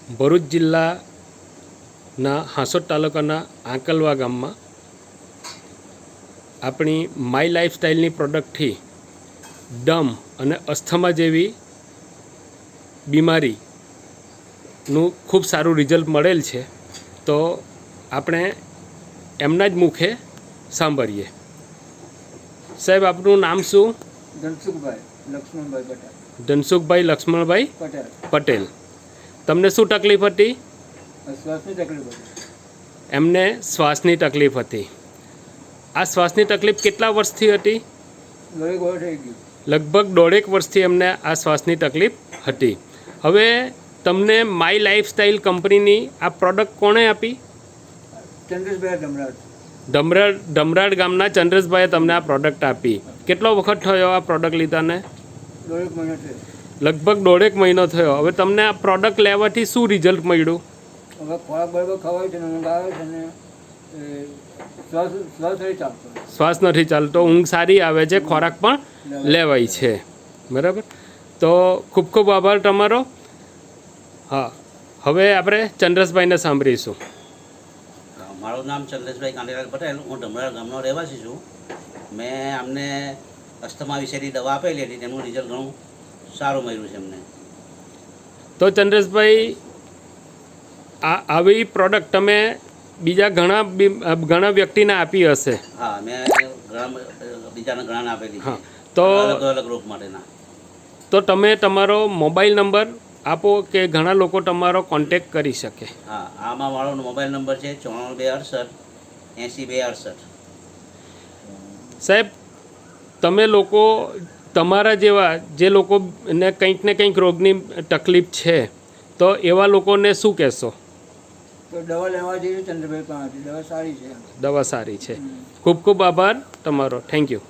ભરૂચ જિલ્લાના હાંસોદ તાલુકાના આંકલવા ગામમાં આપણી માય લાઈફસ્ટાઈલની પ્રોડક્ટથી દમ અને અસ્થમા જેવી બીમારીનું ખૂબ સારું રિઝલ્ટ મળેલ છે. તો આપણે એમના જ મુખે સાંભળીએ. સાહેબ, આપનું નામ શું? ધનસુખભાઈ લક્ષ્મણભાઈ પટેલ. ધનસુખભાઈ લક્ષ્મણભાઈ પટેલ. પટેલ. તમને શું તકલીફ હતી? શ્વાસની તકલીફ હતી. એમને શ્વાસની તકલીફ હતી. આ શ્વાસની તકલીફ કેટલા વર્ષથી હતી? દોઢેક વર્ષ થઈ ગયું. લગભગ દોઢેક વર્ષથી એમને આ શ્વાસની તકલીફ હતી. હવે તમને માય લાઈફસ્ટાઈલ કંપનીની આ પ્રોડક્ટ કોણે આપી? ચંદ્રેશભાઈ ધમરાજ. ધમરાડ ગામના ચંદ્રેશભાઈએ તમને આ પ્રોડક્ટ આપી. કેટલો વખત થયો આ પ્રોડક્ટ લીધાને? દોઢેક મહિનો થયો. લગભગ દોઢેક મહિનો થયો. હવે તમને આ પ્રોડક્ટ લેવાથી શું રિઝલ્ટ મળ્યું? હવે ખોરાક બરાબર ખવાય છે ને ઊંઘ આવે છે ને શ્વાસ નથી ચાલતો. શ્વાસ નથી ચાલતો, ઊંઘ સારી આવે છે, ખોરાક પણ લેવાય છે. બરાબર. તો ખૂબ ખૂબ આભાર તમારો. હા, હવે આપણે ચંદ્રેશભાઈને સાંભળીશું. મારું નામ ચંદ્રેશભાઈ કાંતિલાલ પટેલ. હું ધમરાડ ગામનો રહેવાસી છું. મેં અમને અસ્થમા વિશેની દવા આપેલી હતી, તેનું રિઝલ્ટ ઘણું સારું મળ્યું છે અમને. તો ચંદ્રેશભાઈ, આવી પ્રોડક્ટ તમે બીજા ઘણા વ્યક્તિને આપી હશે? હા, મેં બીજાને ઘણાને આપેલી છે. હા, તો અલગ અલગ રોગ માટેના. તો તમે તમારો મોબાઈલ નંબર આપો કે ઘણા લોકો તમારો કોન્ટેક્ટ કરી શકે. હા, આમાં મારો મોબાઈલ નંબર છે 94 268 80 268. સાહેબ, તમે લોકો તમારા જેવા જે લોકોને કંઈક ને કંઈક રોગની તકલીફ છે, તો એવા લોકોને શું કહેશો? તો દવા લેવા જઈએ ચંદ્રભાઈ પાસેથી. દવા સારી છે. દવા સારી છે. ખૂબ ખૂબ આભાર તમારો. Thank you.